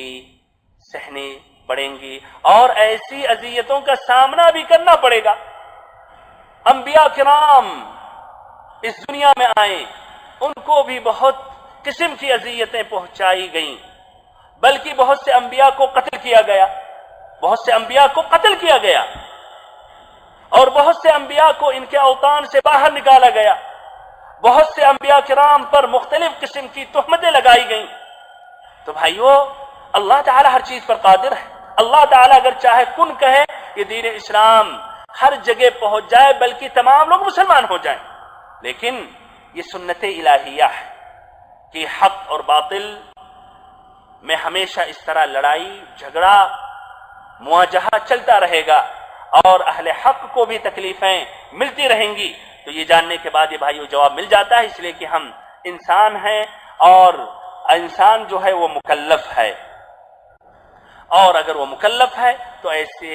سہنی پڑیں گی اور ایسی اذیتوں کا سامنا بھی کرنا پڑے گا۔ انبیاء کرام اس دنیا میں آئے، ان کو بھی بہت قسم کی اذیتیں پہنچائی گئیں، بلکہ بہت سے انبیاء کو قتل کیا گیا، بہت سے انبیاء کو قتل کیا گیا، اور بہت سے انبیاء کو ان کے اوطان سے باہر نکالا گیا، بہت سے انبیاء کرام پر مختلف قسم کی تہمتیں لگائی گئیں۔ تو بھائیو، اللہ تعالیٰ ہر چیز پر قادر ہے۔ اللہ تعالیٰ اگر چاہے کن کہے کہ دین اسلام ہر جگہ پہنچ جائے، بلکہ تمام لوگ مسلمان ہو جائیں، لیکن یہ سنت الہیہ ہے کہ حق اور باطل میں ہمیشہ اس طرح لڑائی جھگڑا مواجہہ چلتا رہے گا، اور اہل حق کو بھی تکلیفیں ملتی رہیں گی۔ تو یہ جاننے کے بعد یہ بھائیو جواب مل جاتا ہے، اس لیے کہ ہم انسان ہیں، اور انسان جو ہے وہ مکلف ہے، اور اگر وہ مکلف ہے تو ایسے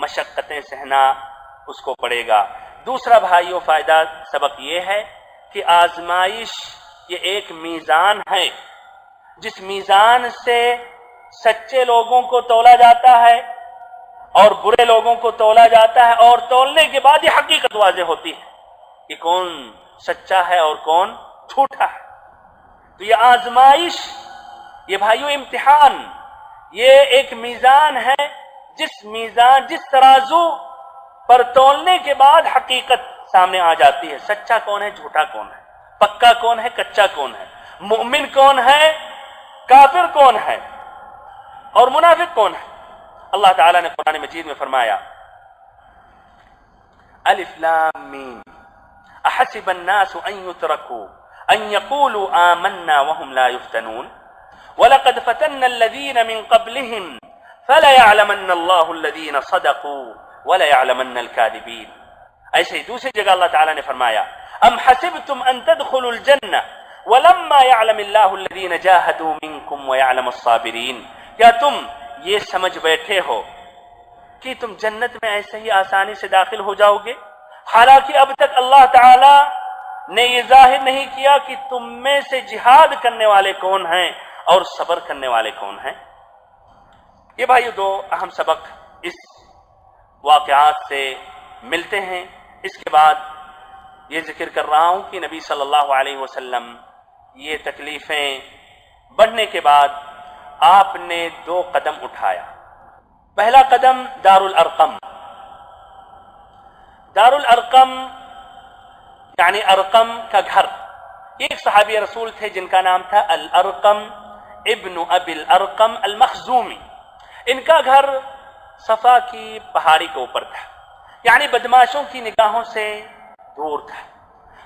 مشقتیں سہنا اس کو پڑے گا۔ دوسرا بھائیو فائدہ سبق یہ ہے کہ آزمائش یہ ایک میزان ہے، جس میزان سے سچے لوگوں کو تولا جاتا ہے اور برے لوگوں کو تولا جاتا ہے، اور تولنے کے بعد یہ حقیقت واضح ہوتی ہے کہ کون سچا ہے اور کون جھوٹا ہے۔ تو یہ آزمائش، یہ بھائیو امتحان، یہ ایک میزان ہے، جس ترازو پر تولنے کے بعد حقیقت سامنے آ جاتی ہے۔ سچا کون ہے، جھوٹا کون ہے، پکا کون ہے، کچا کون ہے، مؤمن کون ہے، کافر کون ہے، اور منافق کون ہے۔ اللہ تعالیٰ نے قرآن مجید میں فرمایا، الف لام میم احسب الناس ان يتركوا ان يقولوا آمنا وهم لا يفتنون ولقد فتنا الذين من قبلهم فليعلمن الله الذين صدقوا وليعلمن الكاذبين۔ ایسے ہی دوسری جگہ اللہ تعالیٰ نے فرمایا، ام حسبتم ان تدخلوا الجنة ولما يعلم الله الذين جاهدوا منكم ويعلم الصابرين۔ کیا تم یہ سمجھ بیٹھے ہو کہ تم جنت میں ایسے ہی آسانی سے داخل ہو جاؤ گے، حالانکہ اب تک اللہ تعالی نے یہ ظاہر نہیں کیا کہ تم میں سے جہاد کرنے والے کون ہیں اور صبر کرنے والے کون ہیں۔ یہ بھائیو دو اہم سبق اس واقعات سے ملتے ہیں۔ اس کے بعد یہ ذکر کر رہا ہوں کہ نبی صلی اللہ علیہ وسلم یہ تکلیفیں بڑھنے کے بعد آپ نے دو قدم اٹھایا۔ پہلا قدم دار الارقم۔ دار الارقم یعنی ارقم کا گھر۔ ایک صحابی رسول تھے جن کا نام تھا الارقم ابن ابی الارقم المخزومی۔ ان کا گھر صفا کی پہاڑی کے اوپر تھا، یعنی بدماشوں کی نگاہوں سے دور تھا۔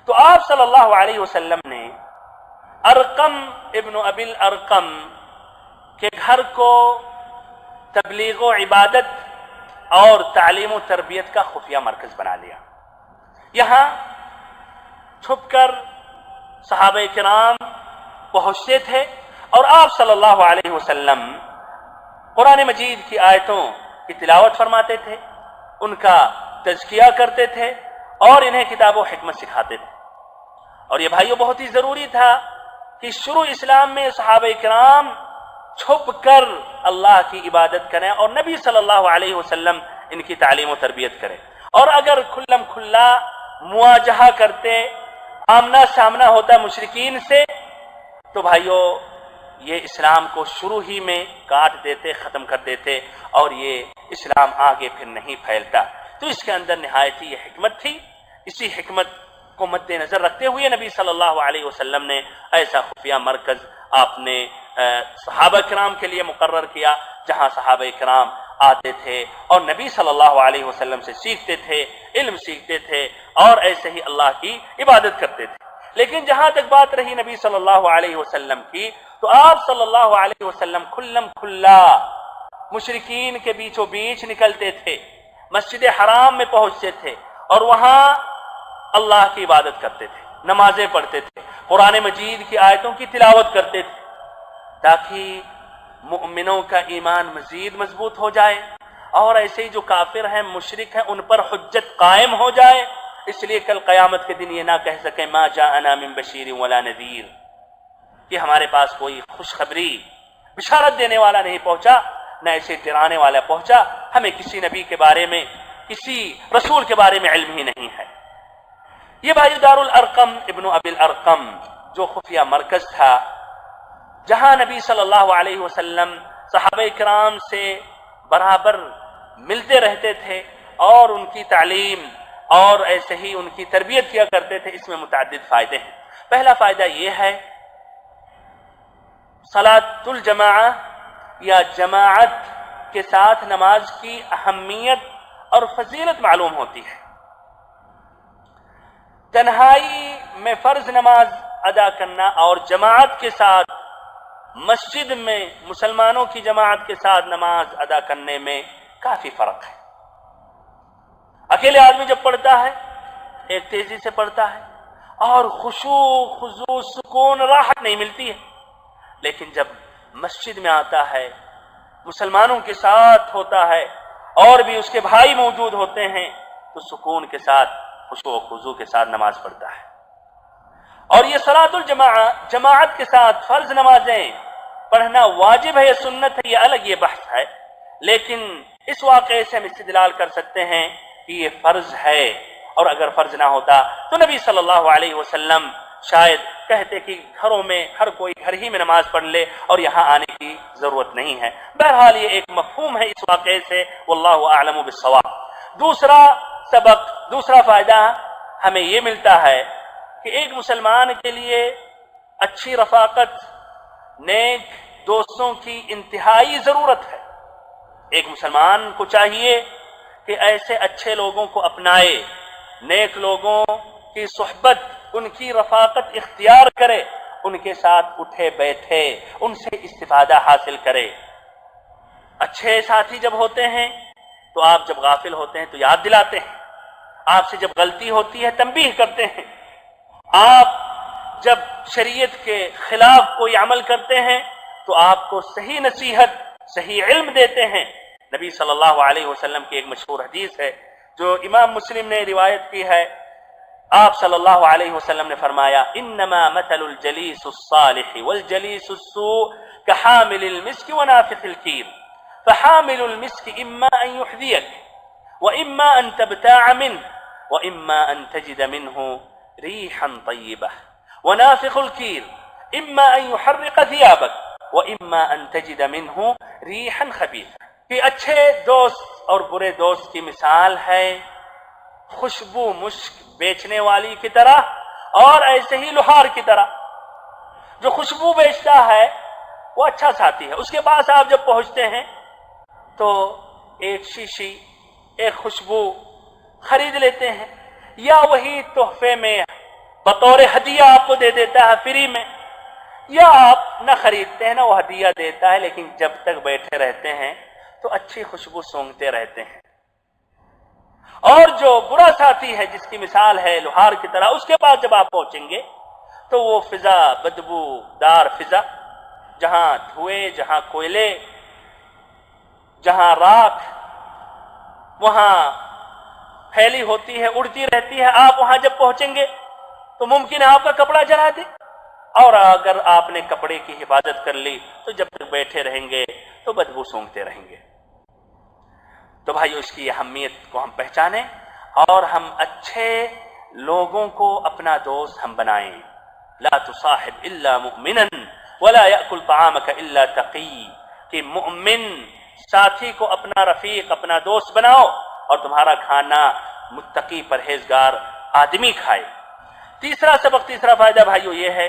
تو آپ صلی اللہ علیہ وسلم نے ارقم ابن ابی الارقم کے گھر کو تبلیغ و عبادت اور تعلیم و تربیت کا خفیہ مرکز بنا لیا۔ یہاں چھپ کر صحابہ کرام پہنچتے تھے اور آپ صلی اللہ علیہ وسلم قرآن مجید کی آیتوں کی تلاوت فرماتے تھے، ان کا تزکیہ کرتے تھے اور انہیں کتاب و حکمت سکھاتے تھے۔ اور یہ بھائیوں بہت ہی ضروری تھا کہ شروع اسلام میں صحابہ کرام چھپ کر اللہ کی عبادت کریں اور نبی صلی اللہ علیہ وسلم ان کی تعلیم و تربیت کریں، اور اگر کھلم کھلا مواجہہ کرتے، آمنا سامنا ہوتا مشرکین سے، تو بھائیوں یہ اسلام کو شروع ہی میں کاٹ دیتے، ختم کر دیتے، اور یہ اسلام آگے پھر نہیں پھیلتا۔ تو اس کے اندر نہایت ہی یہ حکمت تھی۔ اسی حکمت کو مد نظر رکھتے ہوئے نبی صلی اللہ علیہ وسلم نے ایسا خفیہ مرکز آپ نے صحابہ کرام کے لیے مقرر کیا، جہاں صحابہ کرام آتے تھے اور نبی صلی اللہ علیہ وسلم سے سیکھتے تھے، علم سیکھتے تھے اور ایسے ہی اللہ کی عبادت کرتے تھے۔ لیکن جہاں تک بات رہی نبی صلی اللہ علیہ وسلم کی، تو آپ صلی اللہ علیہ وسلم کھلم کھلا مشرکین کے بیچوں بیچ نکلتے تھے، مسجد حرام میں پہنچتے تھے اور وہاں اللہ کی عبادت کرتے تھے، نمازیں پڑھتے تھے، قرآن مجید کی آیتوں کی تلاوت کرتے تھے، تاکہ مؤمنوں کا ایمان مزید مضبوط ہو جائے اور ایسے ہی جو کافر ہیں، مشرک ہیں، ان پر حجت قائم ہو جائے، اس لیے کل قیامت کے دن یہ نہ کہہ سکیں ما جاءنا من بشیر ولا نذیر، کہ ہمارے پاس کوئی خوشخبری بشارت دینے والا نہیں پہنچا، نہ ایسے ڈرانے والا پہنچا، ہمیں کسی نبی کے بارے میں، کسی رسول کے بارے میں علم ہی نہیں ہے۔ یہ بھائی دار الارقم ابن ابی الارقم جو خفیہ مرکز تھا، جہاں نبی صلی اللہ علیہ وسلم صحابہ کرام سے برابر ملتے رہتے تھے اور ان کی تعلیم اور ایسے ہی ان کی تربیت کیا کرتے تھے، اس میں متعدد فائدے ہیں۔ پہلا فائدہ یہ ہے، صلاۃ الجماعہ یا جماعت کے ساتھ نماز کی اہمیت اور فضیلت معلوم ہوتی ہے۔ تنہائی میں فرض نماز ادا کرنا اور جماعت کے ساتھ مسجد میں مسلمانوں کی جماعت کے ساتھ نماز ادا کرنے میں کافی فرق ہے۔ اکیلے آدمی جب پڑھتا ہے ایک تیزی سے پڑھتا ہے اور خشوع خضوع سکون راحت نہیں ملتی ہے، لیکن جب مسجد میں آتا ہے، مسلمانوں کے ساتھ ہوتا ہے اور بھی اس کے بھائی موجود ہوتے ہیں، تو سکون کے ساتھ خشوع و خضوع کے ساتھ نماز پڑھتا ہے۔ اور یہ صلاۃ الجماعہ، جماعت کے ساتھ فرض نمازیں پڑھنا واجب ہے یا سنت ہے، یہ الگ یہ بحث ہے، لیکن اس واقعے سے ہم استدلال کر سکتے ہیں کہ یہ فرض ہے، اور اگر فرض نہ ہوتا تو نبی صلی اللہ علیہ وسلم شاید کہتے کہ گھروں میں ہر کوئی گھر ہی میں نماز پڑھ لے اور یہاں آنے کی ضرورت نہیں ہے۔ بہرحال یہ ایک مفہوم ہے اس واقعے سے، واللہ اعلم بالصواب۔ دوسرا سبق، دوسرا فائدہ ہمیں یہ ملتا ہے کہ ایک مسلمان کے لیے اچھی رفاقت، نیک دوستوں کی انتہائی ضرورت ہے۔ ایک مسلمان کو چاہیے کہ ایسے اچھے لوگوں کو اپنائے، نیک لوگوں کی صحبت، ان کی رفاقت اختیار کرے، ان کے ساتھ اٹھے بیٹھے، ان سے استفادہ حاصل کرے۔ اچھے ساتھی جب ہوتے ہیں تو آپ جب غافل ہوتے ہیں تو یاد دلاتے ہیں، آپ سے جب غلطی ہوتی ہے تنبیہ کرتے ہیں، آپ جب شریعت کے خلاف کوئی عمل کرتے ہیں تو آپ کو صحیح نصیحت، صحیح علم دیتے ہیں۔ نبی صلی اللہ علیہ وسلم کی ایک مشہور حدیث ہے جو امام مسلم نے روایت کی ہے، آپ صلی اللہ علیہ وسلم نے فرمایا انما مثل الجلیس الصالح والجلیس السوء كحامل المسك ونافخ الكير فحامل المسك اما ان يحذيك واما ان تبتاع منه واما ان تجد منه ريحا طيبة ونافخ الكير اما ان يحرق ثيابك واما ان تجد منه ريحا خبيثة۔ کہ اچھے دوست اور برے دوست کی مثال ہے خوشبو مشک بیچنے والی کی طرح اور ایسے ہی لوہار کی طرح۔ جو خوشبو بیچتا ہے وہ اچھا ساتھی ہے، اس کے پاس آپ جب پہنچتے ہیں تو ایک شیشی، ایک خوشبو خرید لیتے ہیں، یا وہی تحفے میں بطور ہدیہ آپ کو دے دیتا ہے فری میں، یا آپ نہ خریدتے ہیں نہ وہ ہدیہ دیتا ہے، لیکن جب تک بیٹھے رہتے ہیں تو اچھی خوشبو سونگتے رہتے ہیں۔ اور جو برا ساتھی ہے جس کی مثال ہے لوہار کی طرح، اس کے پاس جب آپ پہنچیں گے تو وہ فضا، بدبو دار فضا، جہاں دھوئے، جہاں کوئلے، جہاں راکھ وہاں پھیلی ہوتی ہے، اڑتی رہتی ہے، آپ وہاں جب پہنچیں گے تو ممکن ہے آپ کا کپڑا جلا دے، اور اگر آپ نے کپڑے کی حفاظت کر لی تو جب تک بیٹھے رہیں گے تو بدبو سونگتے رہیں گے۔ تو بھائی اس کی اہمیت کو ہم پہچانیں اور ہم اچھے لوگوں کو اپنا دوست ہم بنائیں۔ لا تصاحب الا مؤمنا ولا يأكل طعامك الا تقی، کہ مؤمن ساتھی کو اپنا رفیق، اپنا دوست بناؤ اور تمہارا کھانا متقی پرہیزگار آدمی کھائے۔ تیسرا سبق، تیسرا فائدہ بھائیو یہ ہے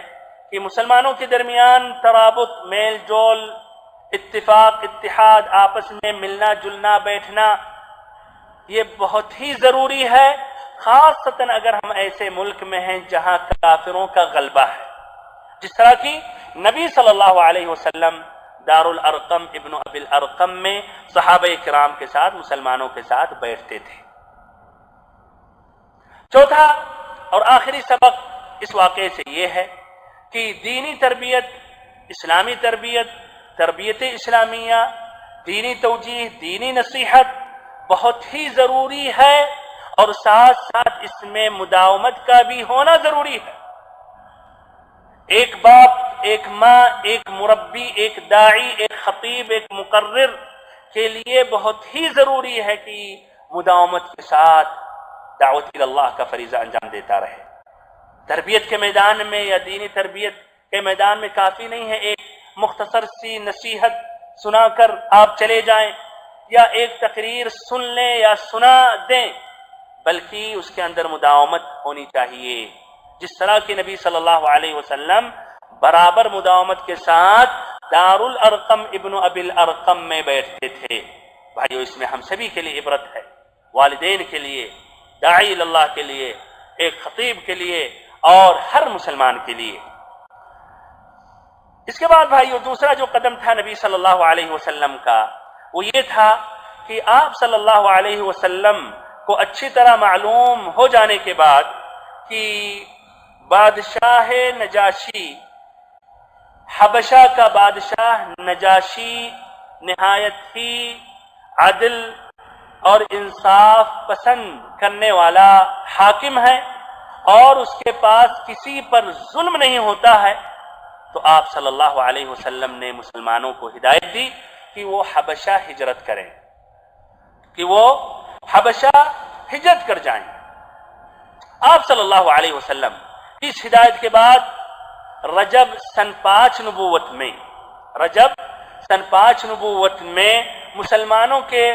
کہ مسلمانوں کے درمیان ترابط، میل جول، اتفاق، اتحاد، آپس میں ملنا جلنا بیٹھنا، یہ بہت ہی ضروری ہے، خاصتاً اگر ہم ایسے ملک میں ہیں جہاں کافروں کا غلبہ ہے، جس طرح کی نبی صلی اللہ علیہ وسلم دار الارقم ابن ابی الارقم میں صحابہ کرام کے ساتھ، مسلمانوں کے ساتھ بیٹھتے تھے۔ چوتھا اور آخری سبق اس واقعے سے یہ ہے کہ دینی تربیت، اسلامی تربیت، تربیت اسلامیہ، دینی توجیہ، دینی نصیحت بہت ہی ضروری ہے، اور ساتھ ساتھ اس میں مداومت کا بھی ہونا ضروری ہے۔ ایک باپ، ایک ماں، ایک مربی، ایک داعی، ایک خطیب، ایک مقرر کے لیے بہت ہی ضروری ہے کہ مداومت کے ساتھ دعوت اللہ کا فریضہ انجام دیتا رہے۔ تربیت کے میدان میں یا دینی تربیت کے میدان میں کافی نہیں ہے ایک مختصر سی نصیحت سنا کر آپ چلے جائیں، یا ایک تقریر سن لیں یا سنا دیں، بلکہ اس کے اندر مداومت ہونی چاہیے، جس طرح کہ نبی صلی اللہ علیہ وسلم برابر مداومت کے ساتھ دار الارقم ابن ابی الارقم میں بیٹھتے تھے۔ بھائیو اس میں ہم سبھی کے لیے عبرت ہے، والدین کے لیے، داعی اللہ کے لیے، ایک خطیب کے لیے، اور ہر مسلمان کے لیے۔ اس کے بعد بھائیو دوسرا جو قدم تھا نبی صلی اللہ علیہ وسلم کا، وہ یہ تھا کہ آپ صلی اللہ علیہ وسلم کو اچھی طرح معلوم ہو جانے کے بعد کہ بادشاہ نجاشی، حبشہ کا بادشاہ نجاشی نہایت ہی عدل اور انصاف پسند کرنے والا حاکم ہے، اور اس کے پاس کسی پر ظلم نہیں ہوتا ہے، تو آپ صلی اللہ علیہ وسلم نے مسلمانوں کو ہدایت دی کہ وہ حبشہ ہجرت کریں، کہ وہ حبشہ ہجرت کر جائیں۔ آپ صلی اللہ علیہ وسلم اس ہدایت کے بعد رجب سن 5 نبوت میں، رجب سن 5 نبوت میں مسلمانوں کے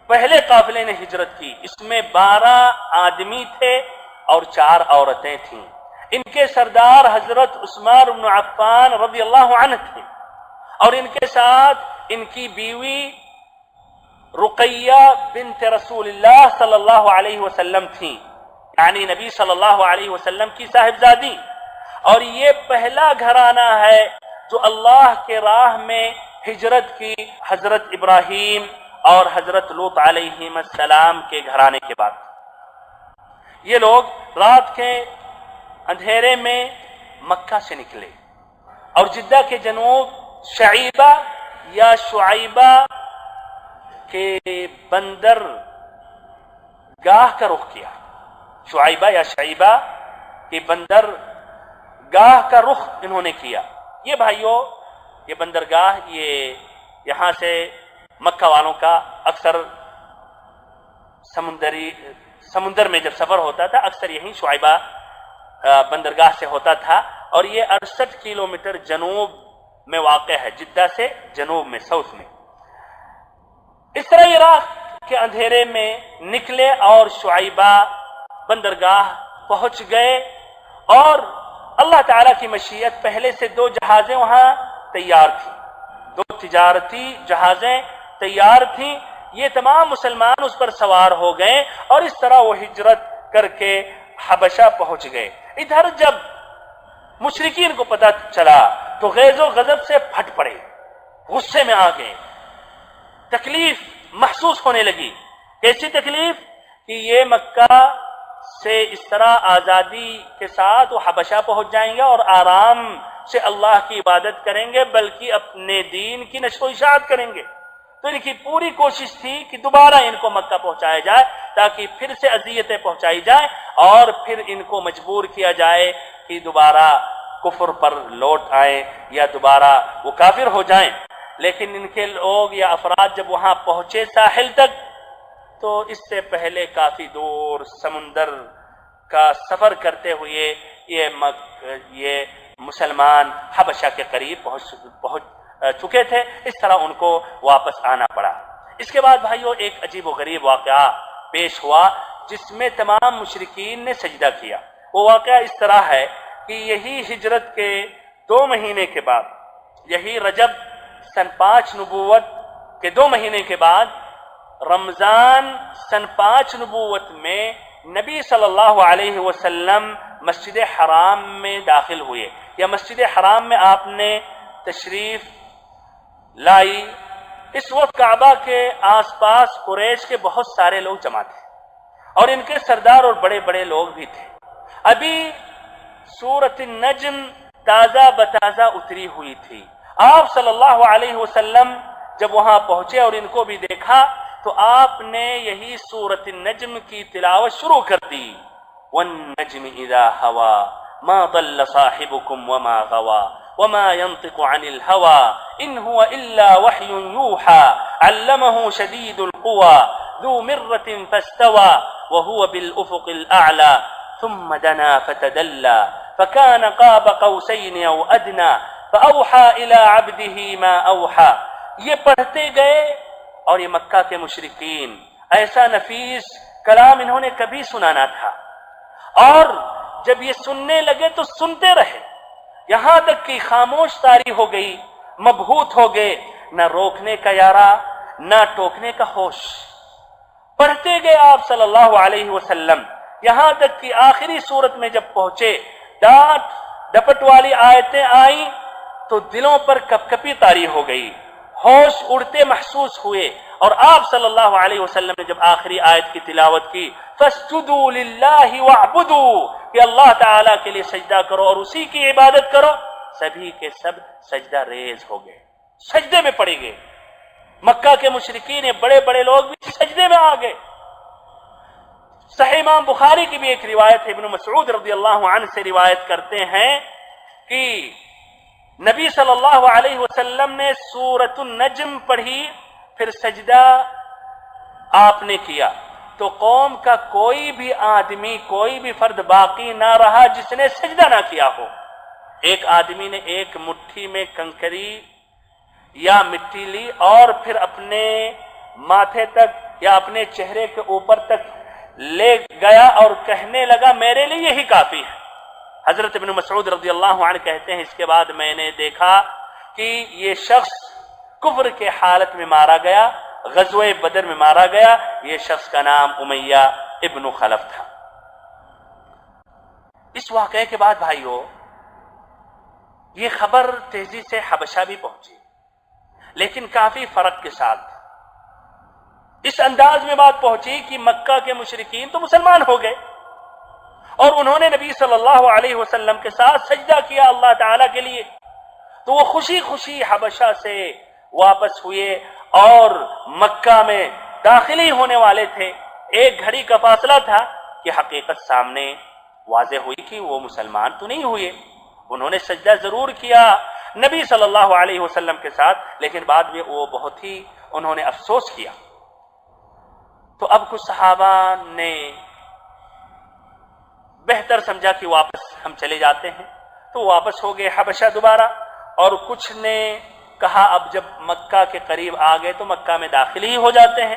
پہلے قافلے نے ہجرت کی۔ اس میں 12 آدمی تھے اور 4 عورتیں تھیں۔ ان کے سردار حضرت عثمان بن عفان رضی اللہ عنہ تھے، اور ان کے ساتھ ان کی بیوی رقیہ بنت رسول اللہ صلی اللہ علیہ وسلم تھیں، یعنی نبی صلی اللہ علیہ وسلم کی صاحبزادی۔ اور یہ پہلا گھرانہ ہے جو اللہ کے راہ میں ہجرت کی، حضرت ابراہیم اور حضرت لوط علیہ السلام کے گھرانے کے بعد۔ یہ لوگ رات کے اندھیرے میں مکہ سے نکلے اور جدہ کے جنوب شعیبہ یا شعیبہ کے بندر گاہ کا رخ کیا۔ شعیبہ یا شعیبہ کے بندر گاہ کا رخ انہوں نے کیا۔ یہ بھائیوں، یہ بندرگاہ یہ یہاں سے مکہ والوں کا اکثر سمندر میں جب سفر ہوتا تھا اکثر یہیں شعیبہ بندرگاہ سے ہوتا تھا، اور یہ 68 کلومیٹر جنوب میں واقع ہے، جدہ سے جنوب میں، ساؤتھ میں۔ اس طرح یہ راہ کے اندھیرے میں نکلے اور شعیبہ بندرگاہ پہنچ گئے، اور اللہ تعالیٰ کی مشیت پہلے سے 2 جہازیں وہاں تیار تھیں، 2 تجارتی جہازیں تیار تھیں۔ یہ تمام مسلمان اس پر سوار ہو گئے اور اس طرح وہ ہجرت کر کے حبشہ پہنچ گئے۔ ادھر جب مشرکین کو پتہ چلا تو غیظ و غضب سے پھٹ پڑے، غصے میں آ گئے، تکلیف محسوس ہونے لگی کیسی تکلیف کہ یہ مکہ سے اس طرح آزادی کے ساتھ وہ حبشہ پہنچ جائیں گے اور آرام سے اللہ کی عبادت کریں گے، بلکہ اپنے دین کی نشر و اشاعت کریں گے۔ تو ان کی پوری کوشش تھی کہ دوبارہ ان کو مکہ پہنچایا جائے تاکہ پھر سے اذیتیں پہنچائی جائیں اور پھر ان کو مجبور کیا جائے کہ دوبارہ کفر پر لوٹ آئیں یا دوبارہ وہ کافر ہو جائیں۔ لیکن ان کے لوگ یا افراد جب وہاں پہنچے ساحل تک تو اس سے پہلے کافی دور سمندر کا سفر کرتے ہوئے یہ مسلمان حبشہ کے قریب پہنچ چکے تھے، اس طرح ان کو واپس آنا پڑا۔ اس کے بعد بھائیو ایک عجیب و غریب واقعہ پیش ہوا جس میں تمام مشرکین نے سجدہ کیا۔ وہ واقعہ اس طرح ہے کہ یہی ہجرت کے 2 مہینے کے بعد، یہی رجب سن 5 نبوت کے 2 مہینے کے بعد، رمضان سن 5 نبوت میں نبی صلی اللہ علیہ وسلم مسجد حرام میں داخل ہوئے، یا مسجد حرام میں آپ نے تشریف لائی۔ اس وقت کعبہ کے آس پاس قریش کے بہت سارے لوگ جمع تھے اور ان کے سردار اور بڑے بڑے لوگ بھی تھے۔ ابھی سورۃ النجم تازہ بتازہ اتری ہوئی تھی۔ آپ صلی اللہ علیہ وسلم جب وہاں پہنچے اور ان کو بھی دیکھا تو آپ نے یہی سورۃ النجم کی تلاوت شروع کر دی۔ وَالنَّجْمِ إِذَا هَوَى مَا ضَلَّ صَاحِبُكُمْ وَمَا غَوَى وَمَا يَنطِقُ عَنِ الْهَوَى إِنْ هُوَ إِلَّا وَحْيٌ يُوحَى عَلَّمَهُ شَدِيدُ الْقُوَى ذُو مِرَّةٍ فَاسْتَوَى وَهُوَ بِالْأُفُقِ الْأَعْلَى ثُمَّ دَنَا فَتَدَلَّى فَكَانَ قَابَ قَوْسَيْنِ أَوْ أَدْنَى فَأَوْحَى إِلَى عَبْدِهِ مَا أَوْحَى۔ یہ پڑھتے گئے اور یہ مکہ کے مشرکین، ایسا نفیس کلام انہوں نے کبھی سنا نہ تھا، اور جب یہ سننے لگے تو سنتے رہے، یہاں تک کہ خاموش طاری ہو گئی، مبہوت ہو گئے، نہ روکنے کا یارا نہ ٹوکنے کا ہوش۔ پڑھتے گئے آپ صلی اللہ علیہ وسلم، یہاں تک کہ آخری صورت میں جب پہنچے، ڈانٹ ڈپٹ والی آیتیں آئیں تو دلوں پر کپ کپی طاری ہو گئی، ہوش اڑتے محسوس ہوئے، اور آپ صلی اللہ علیہ وسلم نے جب آخری آیت کی تلاوت کی فَاسْجُدُوا لِلَّهِ وَاعْبُدُوا، کہ اللہ تعالیٰ کے لیے سجدہ کرو اور اسی کی عبادت کرو، سبھی کے سب سجدہ ریز ہو گئے، سجدے میں پڑ گئے۔ مکہ کے مشرکین بڑے بڑے لوگ بھی سجدے میں آ گئے۔ صحیح امام بخاری کی بھی ایک روایت ہے، ابن مسعود رضی اللہ عنہ سے روایت کرتے ہیں کہ نبی صلی اللہ علیہ وسلم نے سورۃ النجم پڑھی، پھر سجدہ آپ نے کیا تو قوم کا کوئی بھی آدمی، کوئی بھی فرد باقی نہ رہا جس نے سجدہ نہ کیا ہو۔ ایک آدمی نے ایک مٹھی میں کنکری یا مٹی لی اور پھر اپنے ماتھے تک یا اپنے چہرے کے اوپر تک لے گیا اور کہنے لگا میرے لیے یہی کافی ہے۔ حضرت ابن مسعود رضی اللہ عنہ کہتے ہیں اس کے بعد میں نے دیکھا کہ یہ شخص کفر کے حالت میں مارا گیا، غزوہ بدر میں مارا گیا۔ یہ شخص کا نام امیہ ابن خلف تھا۔ اس واقعے کے بعد بھائیو یہ خبر تیزی سے حبشہ بھی پہنچی، لیکن کافی فرق کے ساتھ۔ اس انداز میں بات پہنچی کہ مکہ کے مشرکین تو مسلمان ہو گئے اور انہوں نے نبی صلی اللہ علیہ وسلم کے ساتھ سجدہ کیا اللہ تعالیٰ کے لیے، تو وہ خوشی خوشی حبشہ سے واپس ہوئے اور مکہ میں داخل ہی ہونے والے تھے۔ ایک گھڑی کا فاصلہ تھا کہ حقیقت سامنے واضح ہوئی کہ وہ مسلمان تو نہیں ہوئے، انہوں نے سجدہ ضرور کیا نبی صلی اللہ علیہ وسلم کے ساتھ، لیکن بعد میں وہ بہت ہی انہوں نے افسوس کیا۔ تو اب کچھ صحابہ نے بہتر سمجھا کہ واپس ہم چلے جاتے ہیں، تو واپس ہو گئے حبشہ دوبارہ، اور کچھ نے کہا اب جب مکہ کے قریب آ گئے تو مکہ میں داخل ہی ہو جاتے ہیں،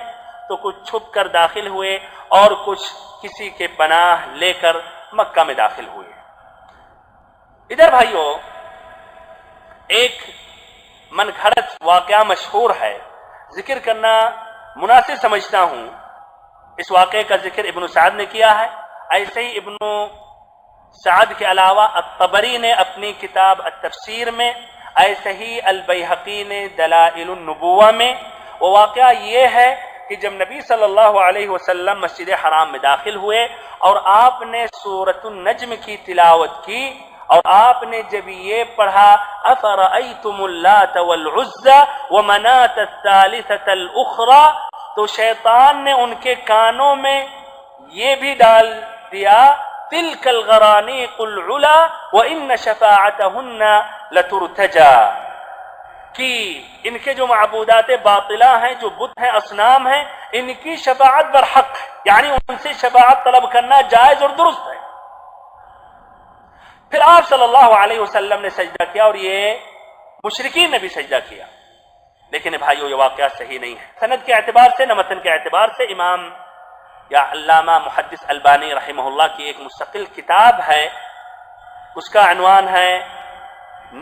تو کچھ چھپ کر داخل ہوئے اور کچھ کسی کے پناہ لے کر مکہ میں داخل ہوئے۔ ادھر بھائیو ایک من گھڑت واقعہ مشہور ہے، ذکر کرنا مناسب سمجھتا ہوں۔ اس واقعے کا ذکر ابن سعد نے کیا ہے، ایسے ہی ابن سعد کے علاوہ الطبری نے اپنی کتاب التفسیر میں، ایسے ہی البیہقی نے دلائل النبوہ میں۔ وہ واقعہ یہ ہے کہ کہ جب نبی صلی اللہ علیہ وسلم مسجد حرام میں داخل ہوئے اور آپ نے سورۃ النجم کی تلاوت کی اور آپ نے جب یہ پڑھا افرأیتم اللات والعزى ومناة الثالثة الاخرى، تو شیطان نے ان کے کانوں میں یہ بھی ڈال دیا تلک الغرانیق العلا وان شفاعتهن لترتجى، کہ ان کے جو معبودات باطلہ ہیں، جو بت ہیں، اصنام ہیں، ان کی شفاعت برحق ہے، یعنی ان سے شفاعت طلب کرنا جائز اور درست ہے۔ پھر آپ صلی اللہ علیہ وسلم نے سجدہ کیا اور یہ مشرکین نے بھی سجدہ کیا، لیکن بھائیو یہ واقعہ صحیح نہیں ہے سند کے اعتبار سے، نہ متن کے اعتبار سے۔ امام یا علامہ محدث البانی رحمہ اللہ کی ایک مستقل کتاب ہے، اس کا عنوان ہے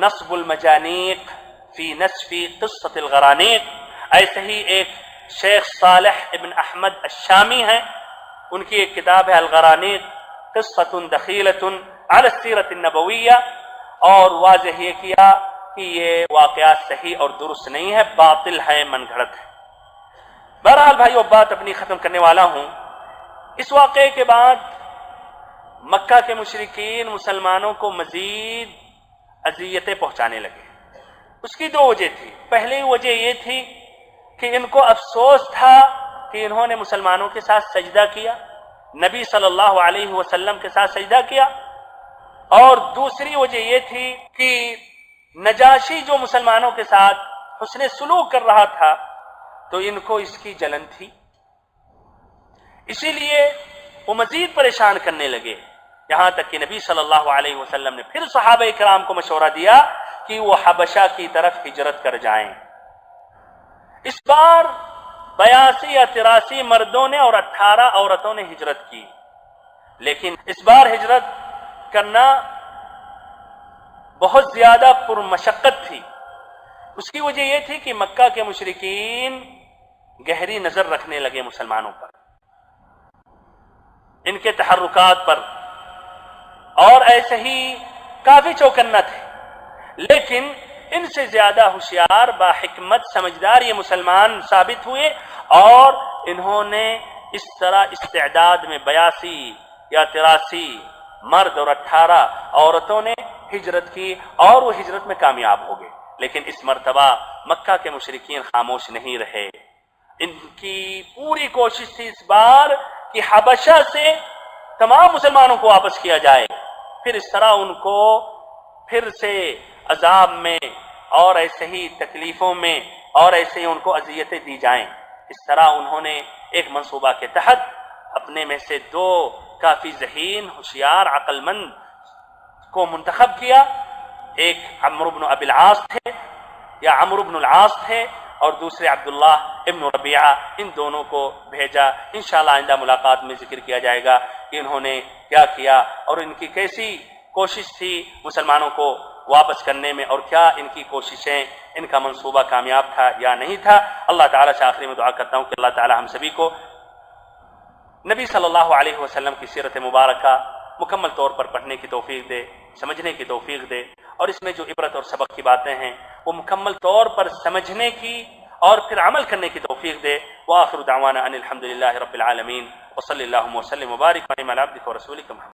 نصب المجانیق فی نصف قصۃ الغرانیق۔ ایسے ہی ایک شیخ صالح ابن احمد الشامی ہیں، ان کی ایک کتاب ہے الغرانیق قصۃ دخیلۃ علی السیرۃ النبویہ، اور واضح یہ کیا کہ یہ واقعات صحیح اور درست نہیں ہے، باطل ہے، من گھڑت ہے۔ بہرحال بھائیو، بات اپنی ختم کرنے والا ہوں۔ اس واقعے کے بعد مکہ کے مشرکین مسلمانوں کو مزید اذیتیں پہنچانے لگے۔ اس کی دو وجہ تھی۔ پہلی وجہ یہ تھی کہ ان کو افسوس تھا کہ انہوں نے مسلمانوں کے ساتھ سجدہ کیا، نبی صلی اللہ علیہ وسلم کے ساتھ سجدہ کیا، اور دوسری وجہ یہ تھی کہ نجاشی جو مسلمانوں کے ساتھ حسن سلوک کر رہا تھا تو ان کو اس کی جلن تھی، اسی لیے وہ مزید پریشان کرنے لگے، یہاں تک کہ نبی صلی اللہ علیہ وسلم نے پھر صحابہ کرام کو مشورہ دیا کہ وہ حبشہ کی طرف ہجرت کر جائیں۔ اس بار 82 یا 83 مردوں نے اور 18 عورتوں نے ہجرت کی، لیکن اس بار ہجرت کرنا بہت زیادہ پرمشقت تھی۔ اس کی وجہ یہ تھی کہ مکہ کے مشرکین گہری نظر رکھنے لگے مسلمانوں پر، ان کے تحرکات پر، اور ایسے ہی کافی چوکنا تھے، لیکن ان سے زیادہ ہوشیار، باحکمت، سمجھدار یہ مسلمان ثابت ہوئے، اور انہوں نے اس طرح استعداد میں 82 یا 83 مرد اور 18 عورتوں نے ہجرت کی، اور وہ ہجرت میں کامیاب ہو گئے۔ لیکن اس مرتبہ مکہ کے مشرکین خاموش نہیں رہے، ان کی پوری کوشش تھی اس بار کہ حبشہ سے تمام مسلمانوں کو واپس کیا جائے، پھر اس طرح ان کو پھر سے عذاب میں اور ایسے ہی تکلیفوں میں اور ایسے ہی ان کو اذیتیں دی جائیں۔ اس طرح انہوں نے ایک منصوبہ کے تحت اپنے میں سے 2 کافی ذہین، ہوشیار، عقل مند کو منتخب کیا۔ ایک عمرو بن ابی العاص تھے یا عمرو بن العاص تھے، اور دوسرے عبداللہ ابن ربیعہ، ان دونوں کو بھیجا۔ انشاءاللہ آئندہ ملاقات میں ذکر کیا جائے گا کہ انہوں نے کیا کیا اور ان کی کیسی کوشش تھی مسلمانوں کو واپس کرنے میں، اور کیا ان کی کوششیں، ان کا منصوبہ کامیاب تھا یا نہیں تھا۔ اللہ تعالیٰ سے آخری میں دعا کرتا ہوں کہ اللہ تعالیٰ ہم سبھی کو نبی صلی اللہ علیہ وسلم کی سیرت مبارکہ مکمل طور پر پڑھنے کی توفیق دے، سمجھنے کی توفیق دے، اور اس میں جو عبرت اور سبق کی باتیں ہیں وہ مکمل طور پر سمجھنے کی اور پھر عمل کرنے کی توفیق دے۔ وآخر دعوانا ان الحمدللہ رب العالمین، وصلی اللہ وسلم وبارک علی عبدک ورسولک محمد۔